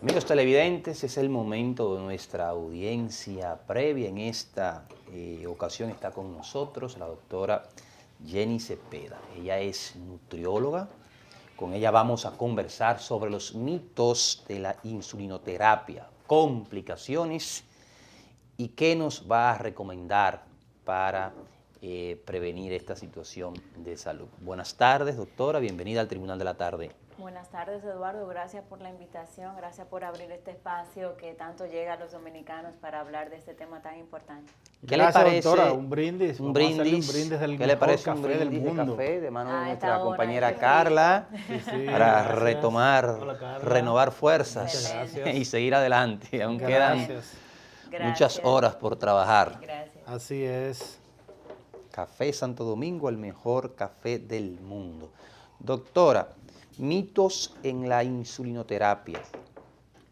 Amigos televidentes, es el momento de nuestra audiencia previa. En esta ocasión está con nosotros la doctora Jenny Cepeda. Ella es nutrióloga. Con ella vamos a conversar sobre los mitos de la insulinoterapia, complicaciones y qué nos va a recomendar para prevenir esta situación de salud. Buenas tardes, doctora. Bienvenida al Tribunal de la Tarde. Buenas tardes, Eduardo. Gracias por la invitación, gracias por abrir este espacio que tanto llega a los dominicanos para hablar de este tema tan importante. ¿Qué le parece, doctora? Un brindis. Un brindis. Del ¿Qué le parece café un brindis del mundo? de café de mano de nuestra Esta hora, compañera qué Carla Sí, para gracias. retomar, Hola, Carla. renovar fuerzas Muchas gracias. y seguir adelante? Aún Gracias. quedan muchas horas por trabajar. Gracias. Así es. Café Santo Domingo, el mejor café del mundo. Doctora, mitos en la insulinoterapia.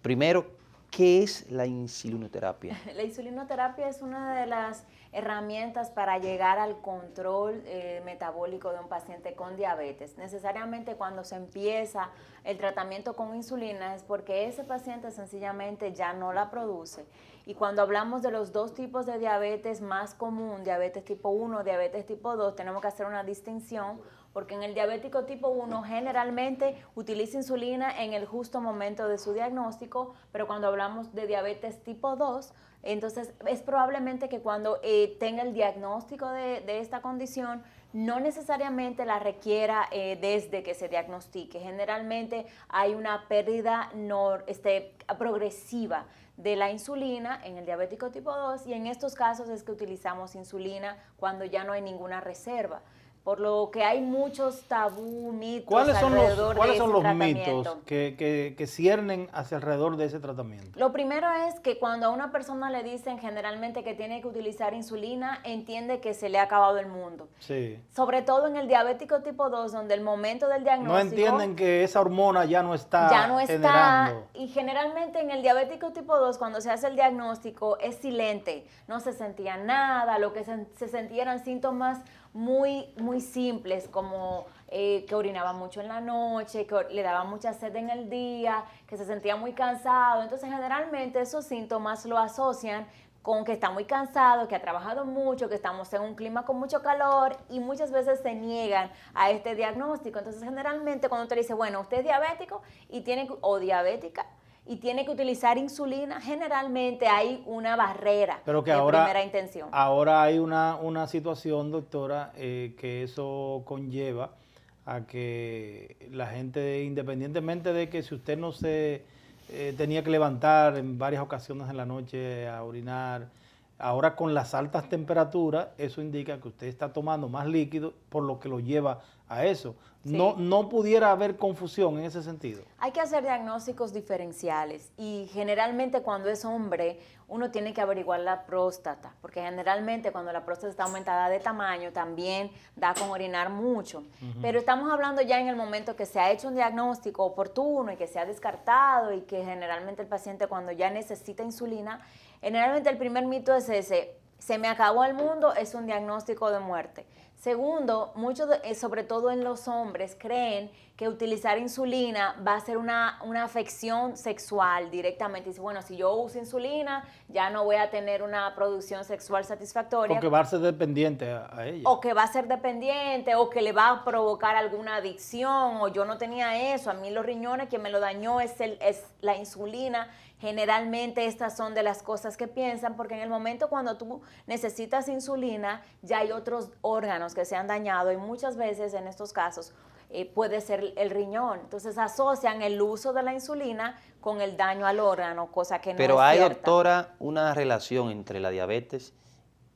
Primero, ¿qué es la insulinoterapia? La insulinoterapia es una de las herramientas para llegar al control metabólico de un paciente con diabetes. Necesariamente cuando se empieza el tratamiento con insulina es porque ese paciente sencillamente ya no la produce. Y cuando hablamos de los dos tipos de diabetes más común, diabetes tipo 1, diabetes tipo 2, tenemos que hacer una distinción porque en el diabético tipo 1 generalmente utiliza insulina en el justo momento de su diagnóstico, pero cuando hablamos de diabetes tipo 2, entonces es probablemente que cuando tenga el diagnóstico de esta condición, no necesariamente la requiera desde que se diagnostique. Generalmente hay una pérdida progresiva de la insulina en el diabético tipo 2 y en estos casos es que utilizamos insulina cuando ya no hay ninguna reserva. Por lo que hay muchos tabú, mitos ¿Cuáles son los tratamiento. mitos que ciernen hacia alrededor de ese tratamiento? Lo primero es que cuando a una persona le dicen generalmente que tiene que utilizar insulina, entiende que se le ha acabado el mundo. Sí. Sobre todo en el diabético tipo 2, donde el momento del diagnóstico... No entienden que esa hormona ya no está generando. Y generalmente en el diabético tipo 2, cuando se hace el diagnóstico, es silente. No se sentía nada, lo que se sentía eran síntomas muy simples, como que orinaba mucho en la noche, que le daba mucha sed en el día, que se sentía muy cansado. Entonces, generalmente esos síntomas lo asocian con que está muy cansado, que ha trabajado mucho, que estamos en un clima con mucho calor y muchas veces se niegan a este diagnóstico. Entonces, generalmente cuando te dice, bueno, usted es diabético y o diabética, y tiene que utilizar insulina, generalmente hay una barrera de primera intención. Ahora hay una situación, doctora, que eso conlleva a que la gente, independientemente de que si usted no se tenía que levantar en varias ocasiones en la noche a orinar, ahora con las altas temperaturas, eso indica que usted está tomando más líquido, por lo que lo lleva a eso. Sí. No pudiera haber confusión en ese sentido. Hay que hacer diagnósticos diferenciales y generalmente cuando es hombre uno tiene que averiguar la próstata, porque generalmente cuando la próstata está aumentada de tamaño también da con orinar mucho. Pero estamos hablando ya en el momento que se ha hecho un diagnóstico oportuno y que se ha descartado y que generalmente el paciente cuando ya necesita insulina, generalmente el primer mito es ese: se me acabó el mundo, es un diagnóstico de muerte. Segundo, muchos, sobre todo en los hombres, creen que utilizar insulina va a ser una afección sexual directamente. Dice, bueno, si yo uso insulina, ya no voy a tener una producción sexual satisfactoria. O que va a ser dependiente a ella. O que va a ser dependiente, o que le va a provocar alguna adicción, o yo no tenía eso, a mí los riñones, quien me lo dañó es la insulina. Generalmente estas son de las cosas que piensan, porque en el momento cuando tú necesitas insulina, ya hay otros órganos que se han dañado y muchas veces en estos casos puede ser el riñón. Entonces asocian el uso de la insulina con el daño al órgano, cosa que no es cierta. Pero hay, doctora, una relación entre la diabetes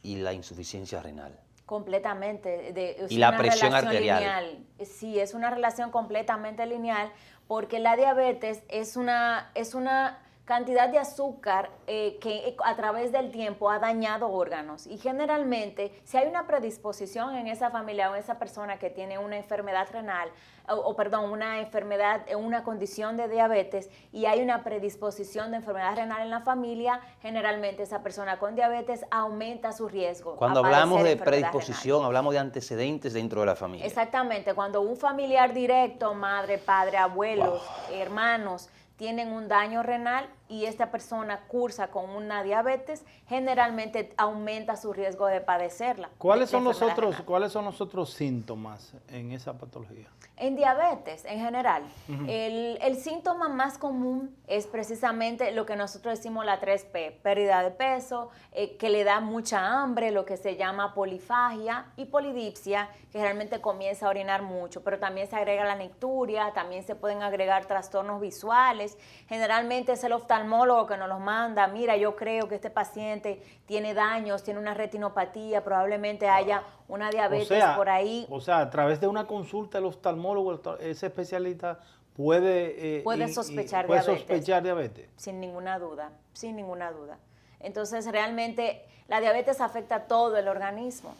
y la insuficiencia renal. Completamente. Y la presión arterial. Lineal. Sí, es una relación completamente lineal, porque la diabetes es una cantidad de azúcar que a través del tiempo ha dañado órganos. Y generalmente, si hay una predisposición en esa familia o en esa persona que tiene una enfermedad renal, una condición de diabetes, y hay una predisposición de enfermedad renal en la familia, generalmente esa persona con diabetes aumenta su riesgo. Cuando hablamos de predisposición, renal, hablamos de antecedentes dentro de la familia. Exactamente, cuando un familiar directo, madre, padre, abuelos, hermanos, tienen un daño renal y esta persona cursa con una diabetes, generalmente aumenta su riesgo de padecerla. ¿Cuáles son los otros síntomas en esa patología? En diabetes, en general, el síntoma más común es precisamente lo que nosotros decimos la 3P, pérdida de peso, que le da mucha hambre, lo que se llama polifagia y polidipsia, que realmente comienza a orinar mucho, pero también se agrega la nicturia, también se pueden agregar trastornos visuales. Generalmente es el oftalmólogo que nos los manda, mira, yo creo que este paciente tiene daños, tiene una retinopatía, probablemente haya una diabetes por ahí. O sea, a través de una consulta el oftalmólogo, ese especialista puede sospechar diabetes. Sin ninguna duda, sin ninguna duda. Entonces, realmente la diabetes afecta a todo el organismo.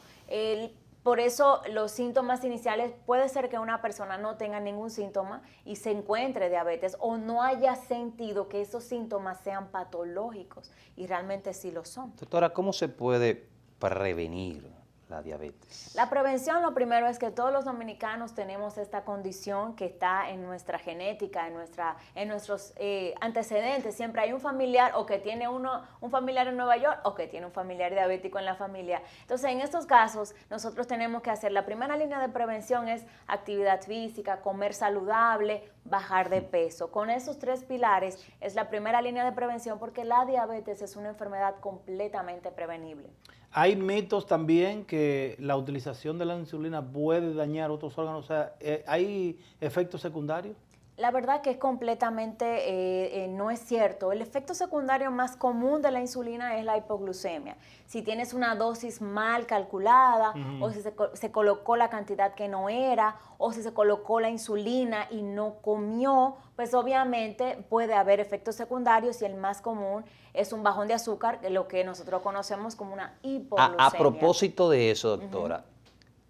Por eso los síntomas iniciales, puede ser que una persona no tenga ningún síntoma y se encuentre diabetes o no haya sentido que esos síntomas sean patológicos y realmente sí lo son. Doctora, ¿cómo se puede prevenir la diabetes? La prevención, lo primero es que todos los dominicanos tenemos esta condición que está en nuestra genética, en nuestros antecedentes. Siempre hay un familiar o que tiene un familiar en Nueva York o que tiene un familiar diabético en la familia. Entonces, en estos casos, nosotros tenemos que hacer, la primera línea de prevención es actividad física, comer saludable, bajar de peso. Con esos 3 pilares es la primera línea de prevención porque la diabetes es una enfermedad completamente prevenible. Hay mitos también que la utilización de la insulina puede dañar otros órganos, o sea, ¿hay efectos secundarios? La verdad que es completamente, no es cierto. El efecto secundario más común de la insulina es la hipoglucemia. Si tienes una dosis mal calculada, o si se colocó la cantidad que no era, o si se colocó la insulina y no comió, pues obviamente puede haber efectos secundarios y el más común es un bajón de azúcar, lo que nosotros conocemos como una hipoglucemia. A propósito de eso, doctora,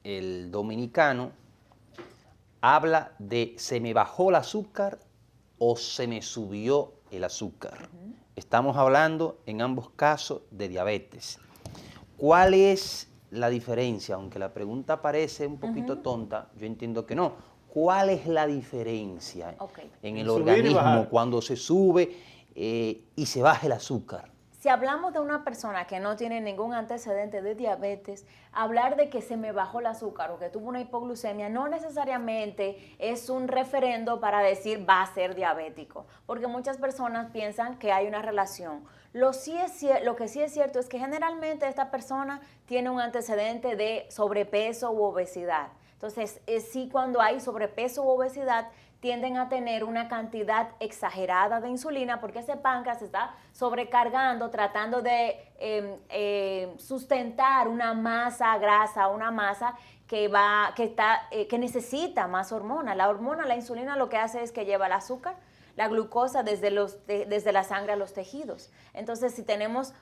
el dominicano habla de se me bajó el azúcar o se me subió el azúcar. Estamos hablando en ambos casos de diabetes. ¿Cuál es la diferencia? Aunque la pregunta parece un poquito tonta, yo entiendo que no. ¿Cuál es la diferencia en el organismo cuando se sube y se baja el azúcar? Si hablamos de una persona que no tiene ningún antecedente de diabetes, hablar de que se me bajó el azúcar o que tuvo una hipoglucemia no necesariamente es un referendo para decir va a ser diabético, porque muchas personas piensan que hay una relación. Lo que sí es cierto es que generalmente esta persona tiene un antecedente de sobrepeso u obesidad. Entonces, sí, cuando hay sobrepeso u obesidad, tienden a tener una cantidad exagerada de insulina porque ese páncreas está sobrecargando, tratando de sustentar una masa grasa, una masa que necesita más hormona. La insulina lo que hace es que lleva el azúcar, la glucosa desde la sangre a los tejidos. Entonces,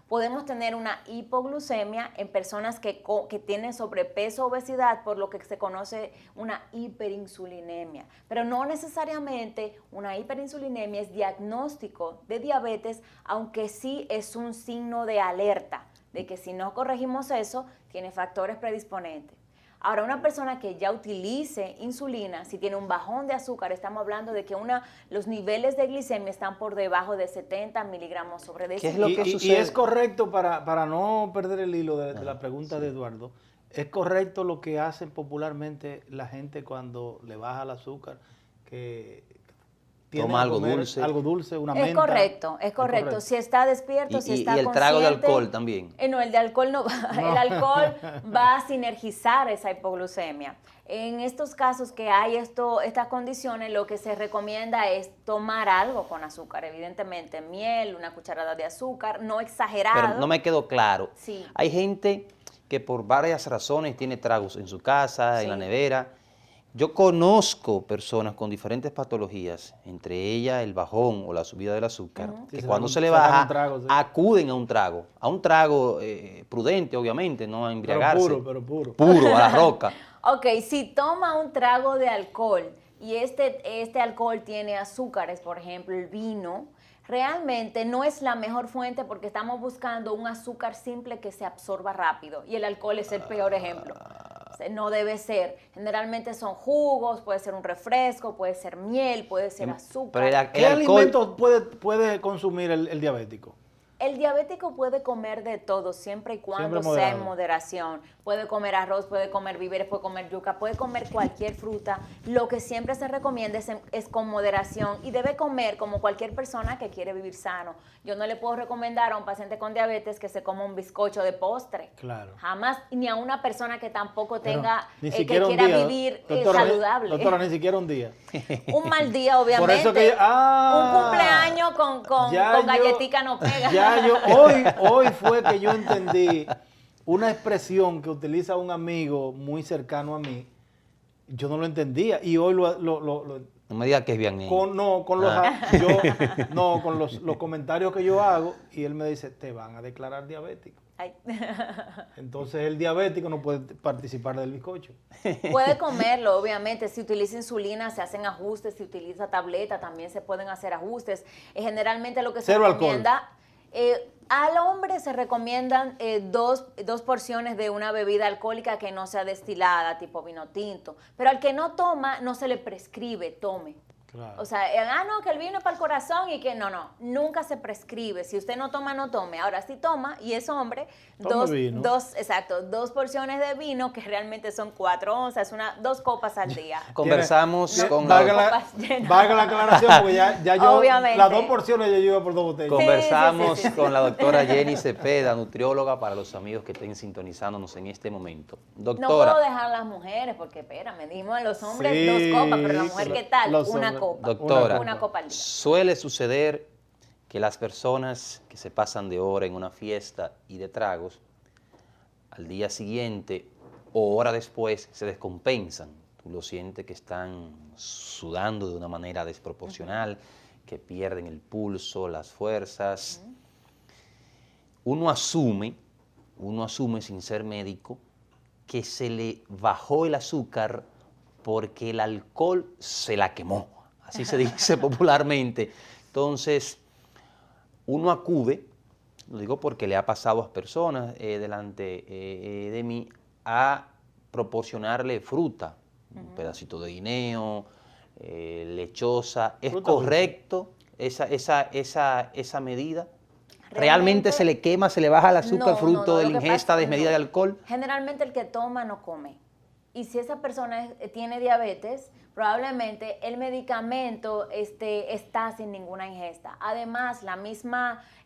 podemos tener una hipoglucemia en personas que tienen sobrepeso o obesidad, por lo que se conoce una hiperinsulinemia. Pero no necesariamente una hiperinsulinemia es diagnóstico de diabetes, aunque sí es un signo de alerta, de que si no corregimos eso, tiene factores predisponentes. Ahora, una persona que ya utilice insulina, si tiene un bajón de azúcar, estamos hablando de que los niveles de glicemia están por debajo de 70 miligramos sobre decilitro. ¿Qué es lo que sucede? Y es correcto, para no perder el hilo de la pregunta de Eduardo, ¿es correcto lo que hacen popularmente la gente cuando le baja el azúcar, que toma algo dulce, una menta? Es correcto. Si está despierto, si está consciente. ¿Y el trago de alcohol también? No, el de alcohol no va. No. El alcohol va a sinergizar esa hipoglucemia. En estos casos que hay estas condiciones, lo que se recomienda es tomar algo con azúcar, evidentemente miel, una cucharada de azúcar, no exagerado. Pero no me quedó claro. Sí. Hay gente que por varias razones tiene tragos en su casa, en la nevera. Yo conozco personas con diferentes patologías, entre ellas el bajón o la subida del azúcar, que cuando se le baja, acuden a un trago prudente, obviamente, no a embriagarse. Pero puro. Puro, a la roca. Ok, si toma un trago de alcohol y este alcohol tiene azúcares, por ejemplo, el vino, realmente no es la mejor fuente porque estamos buscando un azúcar simple que se absorba rápido y el alcohol es el peor ejemplo. no debe ser. Generalmente son jugos, puede ser un refresco, puede ser miel, puede ser azúcar. ¿Qué alimentos puede consumir el diabético? El diabético puede comer de todo, siempre y cuando sea en moderación. Puede comer arroz, puede comer víveres, puede comer yuca, puede comer cualquier fruta. Lo que siempre se recomienda es con moderación y debe comer como cualquier persona que quiere vivir sano. Yo no le puedo recomendar a un paciente con diabetes que se coma un bizcocho de postre. Claro. Jamás, ni a una persona que tampoco tenga, que quiera vivir saludable. Doctora, ni siquiera un día. Un mal día, obviamente. Por eso que un cumpleaños con galletica no pega. Hoy fue que yo entendí una expresión que utiliza un amigo muy cercano a mí. Yo no lo entendía y hoy no me digas que es bien. Con los comentarios que yo hago y él me dice, te van a declarar diabético. Ay. Entonces el diabético no puede participar del bizcocho. Puede comerlo, obviamente. Si utiliza insulina se hacen ajustes, si utiliza tableta también se pueden hacer ajustes. Generalmente lo que se recomienda... al hombre se recomiendan dos porciones de una bebida alcohólica que no sea destilada, tipo vino tinto. Pero al que no toma, no se le prescribe, tome. Claro. O sea, no, que el vino es para el corazón y que no, nunca se prescribe. Si usted no toma, no tome. Ahora, si toma y es hombre, dos porciones de vino, que realmente son 4 onzas, 2 copas al día. Conversamos con valga la aclaración, porque ya yo, las 2 porciones yo llevo por 2 botellas. Conversamos con la doctora Jenny Cepeda, nutrióloga, para los amigos que estén sintonizándonos en este momento. Doctora. No puedo dejar las mujeres, porque espérame, dijimos a los hombres 2 copas, pero la mujer, ¿qué tal? Una copa. Doctora, una copa al día. Suele suceder que las personas que se pasan de hora en una fiesta y de tragos, al día siguiente o hora después se descompensan. Tú lo sientes que están sudando de una manera desproporcional, que pierden el pulso, las fuerzas. Uno asume sin ser médico que se le bajó el azúcar porque el alcohol se la quemó, así se dice popularmente. Entonces, uno acude, lo digo porque le ha pasado a personas delante de mí, a proporcionarle fruta, un pedacito de guineo, lechosa. ¿Es correcto esa medida? ¿Realmente se le quema, se le baja el azúcar fruto de la ingesta desmedida de alcohol? Generalmente el que toma no come. Y si esa persona tiene diabetes, probablemente el medicamento está sin ninguna ingesta. Además,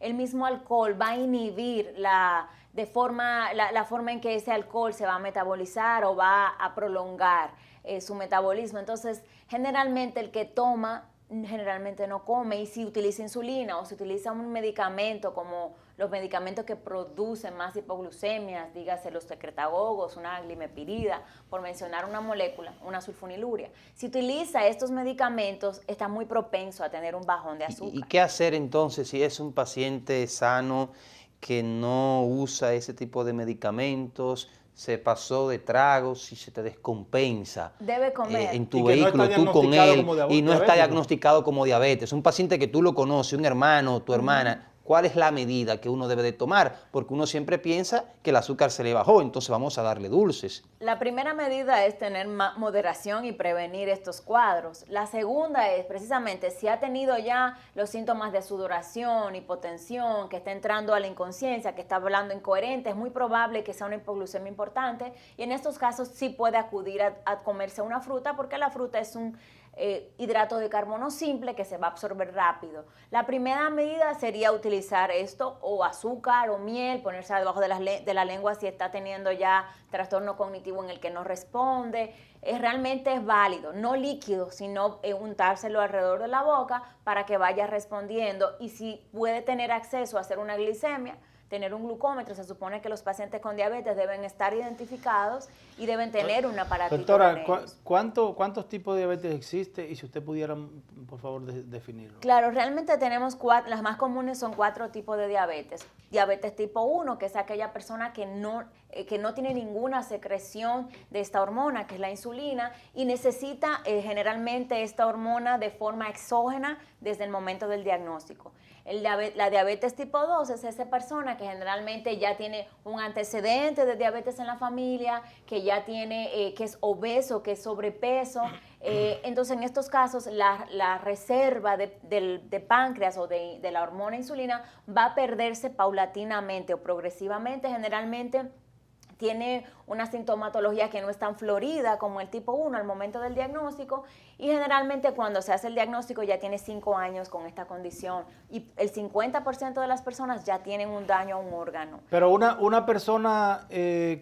el mismo alcohol va a inhibir la forma en que ese alcohol se va a metabolizar o va a prolongar su metabolismo. Entonces, generalmente el que toma generalmente no come, y si utiliza insulina o si utiliza un medicamento como los medicamentos que producen más hipoglucemias, dígase los secretagogos, una glimepirida, por mencionar una molécula, una sulfonilurea. Si utiliza estos medicamentos, está muy propenso a tener un bajón de azúcar. ¿Y qué hacer entonces si es un paciente sano que no usa ese tipo de medicamentos, se pasó de tragos y se te descompensa? Debe comer. En tu vehículo, tú con él, y no está diagnosticado como diabetes. Un paciente que tú lo conoces, un hermano, tu hermana, ¿cuál es la medida que uno debe de tomar? Porque uno siempre piensa que el azúcar se le bajó, entonces vamos a darle dulces. La primera medida es tener moderación y prevenir estos cuadros. La segunda es precisamente si ha tenido ya los síntomas de sudoración, hipotensión, que está entrando a la inconsciencia, que está hablando incoherente, es muy probable que sea una hipoglucemia importante, y en estos casos sí puede acudir a comerse una fruta, porque la fruta es un hidrato de carbono simple que se va a absorber rápido. La primera medida sería utilizar esto, o azúcar o miel, ponerse debajo de la lengua si está teniendo ya trastorno cognitivo en el que no responde. Realmente es válido, no líquido, sino untárselo alrededor de la boca para que vaya respondiendo, y si puede tener acceso a hacer una glicemia, tener un glucómetro. Se supone que los pacientes con diabetes deben estar identificados y deben tener un aparatito. Doctora, ¿cuántos tipos de diabetes existe? Y si usted pudiera, por favor, definirlo. Claro, realmente tenemos las más comunes son 4 tipos de diabetes. Diabetes tipo 1, que es aquella persona que no tiene ninguna secreción de esta hormona, que es la insulina, y necesita generalmente esta hormona de forma exógena desde el momento del diagnóstico. La diabetes tipo 2 es esa persona que que generalmente ya tiene un antecedente de diabetes en la familia, que ya tiene, que es obeso, que es sobrepeso. Entonces, en estos casos, la reserva de páncreas o de la hormona insulina va a perderse paulatinamente o progresivamente, generalmente tiene una sintomatología que no es tan florida como el tipo 1 al momento del diagnóstico, y generalmente cuando se hace el diagnóstico ya tiene 5 años con esta condición y el 50% de las personas ya tienen un daño a un órgano. Pero una persona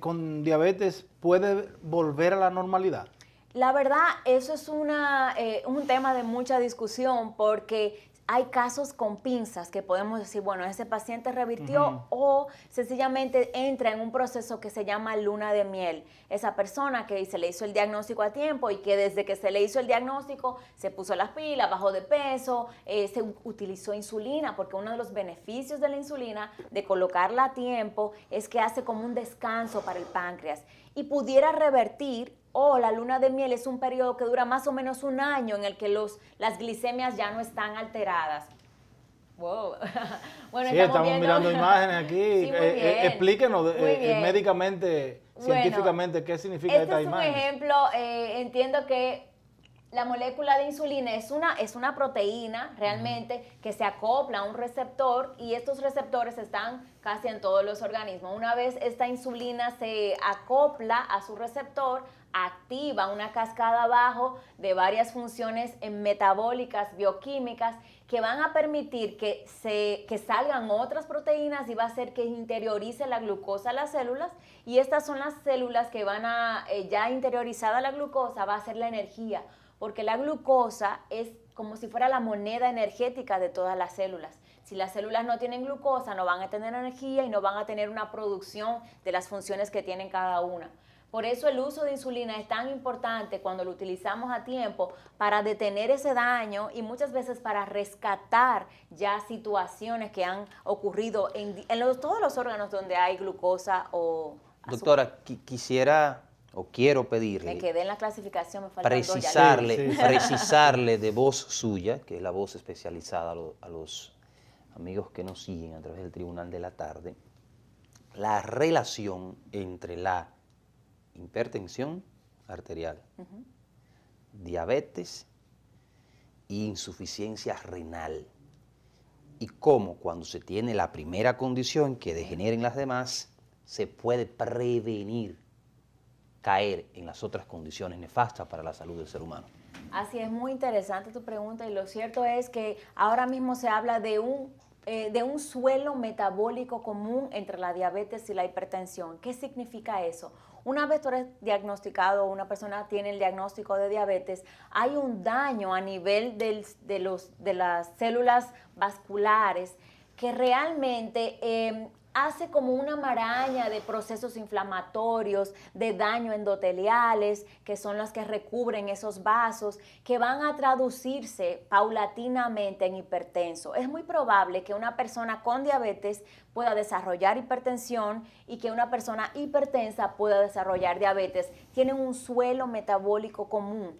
con diabetes puede volver a la normalidad. La verdad, eso es un tema de mucha discusión porque hay casos con pinzas que podemos decir, bueno, ese paciente revirtió o sencillamente entra en un proceso que se llama luna de miel. Esa persona que se le hizo el diagnóstico a tiempo y que desde que se le hizo el diagnóstico se puso las pilas, bajó de peso, se utilizó insulina, porque uno de los beneficios de la insulina, de colocarla a tiempo, es que hace como un descanso para el páncreas y pudiera revertir. O la luna de miel es un periodo que dura más o menos un año en el que las glicemias ya no están alteradas. Wow. Bueno, sí, estamos mirando imágenes aquí. Sí, explíquenos médicamente, científicamente, qué significa esta imagen. Este es un ejemplo, entiendo que la molécula de insulina es una proteína realmente que se acopla a un receptor y estos receptores están casi en todos los organismos. Una vez esta insulina se acopla a su receptor, activa una cascada abajo de varias funciones metabólicas, bioquímicas, que van a permitir que salgan otras proteínas y va a hacer que interiorice la glucosa a las células, y estas son las células que van a, ya interiorizada la glucosa, va a ser la energía, porque la glucosa es como si fuera la moneda energética de todas las células. Si las células no tienen glucosa, no van a tener energía y no van a tener una producción de las funciones que tienen cada una. Por eso el uso de insulina es tan importante cuando lo utilizamos a tiempo para detener ese daño y muchas veces para rescatar ya situaciones que han ocurrido en todos los órganos donde hay glucosa o azúcar. Doctora, quisiera o quiero pedirle... Me quedé en la clasificación, me faltan precisarle de voz suya, que es la voz especializada a los amigos que nos siguen a través del Tribunal de la Tarde, la relación entre la hipertensión arterial, diabetes e insuficiencia renal. Y cómo cuando se tiene la primera condición que degeneren las demás, se puede prevenir caer en las otras condiciones nefastas para la salud del ser humano. Así es, muy interesante tu pregunta, y lo cierto es que ahora mismo se habla de un suelo metabólico común entre la diabetes y la hipertensión. ¿Qué significa eso? Una vez tú eres diagnosticado, una persona tiene el diagnóstico de diabetes, hay un daño a nivel de las células vasculares que realmente hace como una maraña de procesos inflamatorios, de daño endoteliales, que son las que recubren esos vasos, que van a traducirse paulatinamente en hipertenso. Es muy probable que una persona con diabetes pueda desarrollar hipertensión y que una persona hipertensa pueda desarrollar diabetes. Tienen un suelo metabólico común.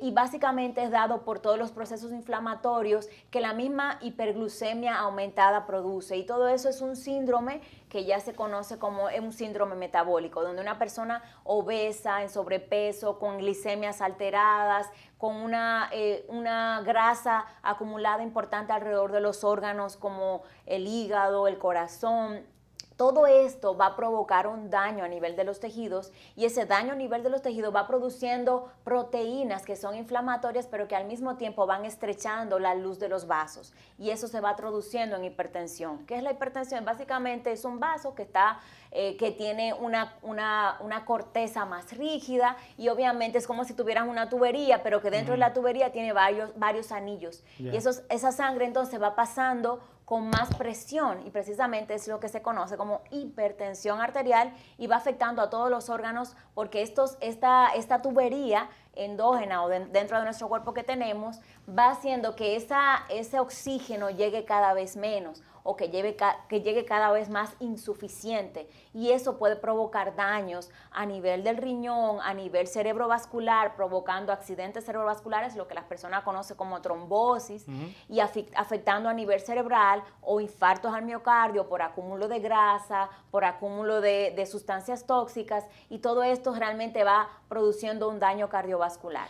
Y básicamente es dado por todos los procesos inflamatorios que la misma hiperglucemia aumentada produce, y todo eso es un síndrome que ya se conoce como un síndrome metabólico, donde una persona obesa, en sobrepeso, con glicemias alteradas, con una grasa acumulada importante alrededor de los órganos como el hígado, el corazón. Todo esto va a provocar un daño a nivel de los tejidos, y ese daño a nivel de los tejidos va produciendo proteínas que son inflamatorias, pero que al mismo tiempo van estrechando la luz de los vasos, y eso se va traduciendo en hipertensión. ¿Qué es la hipertensión? Básicamente es un vaso que tiene una corteza más rígida, y obviamente es como si tuvieran una tubería, pero que dentro de la tubería tiene varios anillos. Yeah. Y esa sangre entonces va pasando con más presión, y precisamente es lo que se conoce como hipertensión arterial, y va afectando a todos los órganos, porque esta tubería endógena o dentro de nuestro cuerpo que tenemos va haciendo que ese oxígeno llegue cada vez menos o que llegue cada vez más insuficiente, y eso puede provocar daños a nivel del riñón, a nivel cerebrovascular, provocando accidentes cerebrovasculares, lo que las personas conocen como trombosis, y afectando a nivel cerebral o infartos al miocardio por acúmulo de grasa, por acúmulo de sustancias tóxicas, y todo esto realmente va produciendo un daño cardiovascular.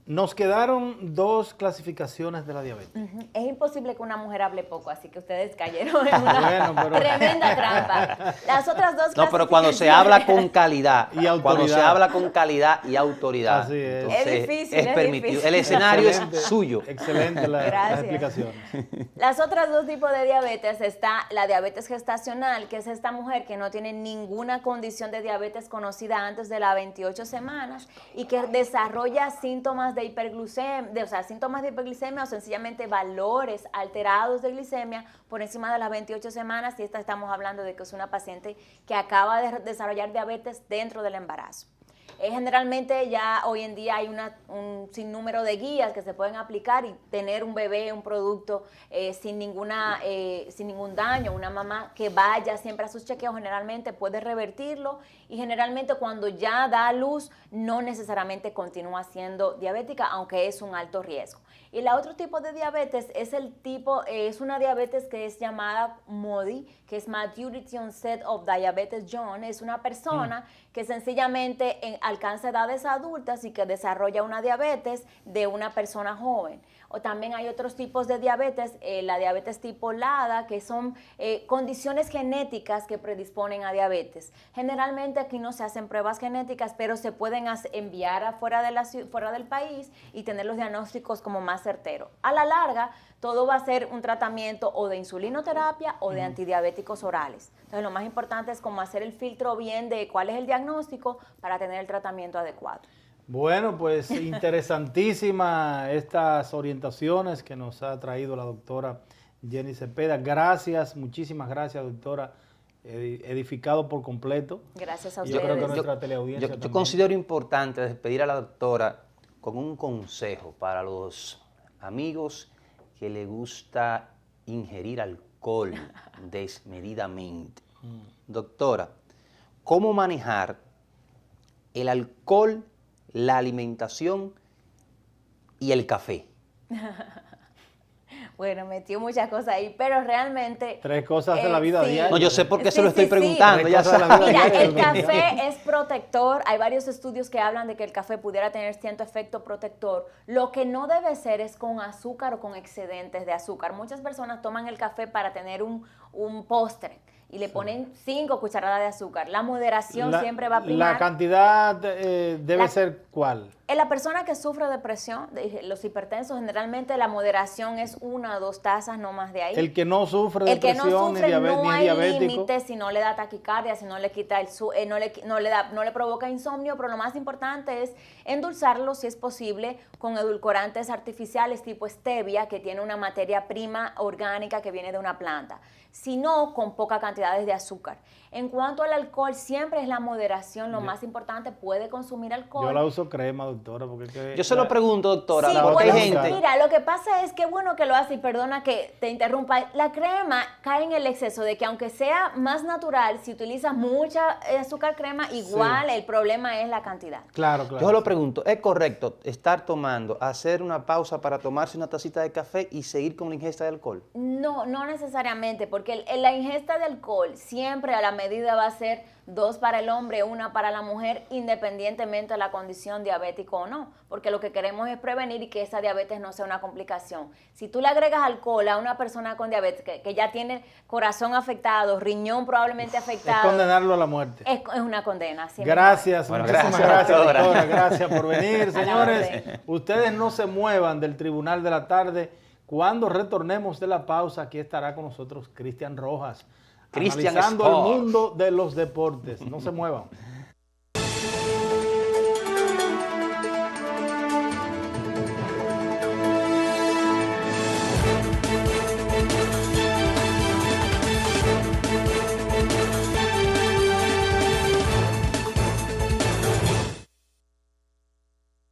Nos quedaron 2 clasificaciones de la diabetes. Es imposible que una mujer hable poco, así que ustedes cayeron en una tremenda trampa. Las otras dos No, pero cuando se habla con calidad, y autoridad. Cuando se habla con calidad y autoridad, así es. Entonces, Es difícil, es permitido. difícil. El escenario Excelente, es suyo. Excelente las explicaciones. Las otras dos tipos de diabetes está la diabetes gestacional, que es esta mujer que no tiene ninguna condición de diabetes conocida antes de las 28 semanas y que desarrolla síntomas de hiperglucemia, síntomas de hiperglicemia o sencillamente valores alterados de glicemia por encima de las 28 semanas, y esta estamos hablando de que es una paciente que acaba de desarrollar diabetes dentro del embarazo. Generalmente ya hoy en día hay un sinnúmero de guías que se pueden aplicar, y tener un bebé, un producto sin ningún daño, una mamá que vaya siempre a sus chequeos generalmente puede revertirlo, y generalmente cuando ya da a luz no necesariamente continúa siendo diabética, aunque es un alto riesgo. Y el otro tipo de diabetes es una diabetes que es llamada MODY, que es Maturity Onset of Diabetes Young. Es una persona que sencillamente alcanza edades adultas y que desarrolla una diabetes de una persona joven. O también hay otros tipos de diabetes, la diabetes tipo LADA, que son condiciones genéticas que predisponen a diabetes. Generalmente aquí no se hacen pruebas genéticas, pero se pueden enviar fuera del país y tener los diagnósticos como más certeros. A la larga, todo va a ser un tratamiento o de insulinoterapia o de antidiabéticos orales. Entonces, lo más importante es como hacer el filtro bien de cuál es el diagnóstico para tener el tratamiento adecuado. Bueno, pues interesantísimas estas orientaciones que nos ha traído la doctora Jenny Cepeda. Gracias, muchísimas gracias, doctora. Edificado por completo. Gracias a ustedes. Yo creo que nuestra teleaudiencia yo considero importante despedir a la doctora con un consejo para los amigos que le gusta ingerir alcohol desmedidamente. Doctora, ¿cómo manejar el alcohol, la alimentación y el café? Bueno, metió muchas cosas ahí, pero realmente... 3 cosas de la vida diaria. No, yo sé por qué se lo estoy preguntando. Ya Mira, el café es protector. Hay varios estudios que hablan de que el café pudiera tener cierto efecto protector. Lo que no debe ser es con azúcar o con excedentes de azúcar. Muchas personas toman el café para tener un postre y le ponen 5 cucharadas de azúcar. La moderación siempre va a primar. ¿La cantidad debe ser cuál? En la persona que sufre depresión, los hipertensos, generalmente la moderación es 1 o 2 tazas, no más de ahí. El que no sufre el depresión, que no sufre, no hay diabético. límite si no le da taquicardia, si no le quita no le provoca insomnio, pero lo más importante es endulzarlo si es posible con edulcorantes artificiales tipo stevia, que tiene una materia prima orgánica que viene de una planta, sino con pocas cantidades de azúcar. En cuanto al alcohol, siempre es la moderación lo más importante. Puede consumir alcohol. Yo la uso crema, doctora. Porque yo se lo pregunto, doctora, sí, porque bueno, hay gente... Mira, lo que pasa es que bueno que lo hace, y perdona que te interrumpa, la crema cae en el exceso de que aunque sea más natural, si utilizas mucha azúcar crema, igual el problema es la cantidad. Claro, claro. Yo se lo pregunto, ¿es correcto estar tomando, hacer una pausa para tomarse una tacita de café y seguir con la ingesta de alcohol? No, no necesariamente, porque la ingesta de alcohol siempre a la medida va a ser 2 para el hombre, 1 para la mujer, independientemente de la condición diabética o no, porque lo que queremos es prevenir y que esa diabetes no sea una complicación. Si tú le agregas alcohol a una persona con diabetes que ya tiene corazón afectado, riñón probablemente afectado, es condenarlo a la muerte. Es una condena. Gracias, bueno, muchísimas gracias, doctora. Gracias por venir, señores. Ustedes no se muevan del Tribunal de la Tarde. Cuando retornemos de la pausa, aquí estará con nosotros Cristian Rojas, analizando el mundo de los deportes. No se muevan.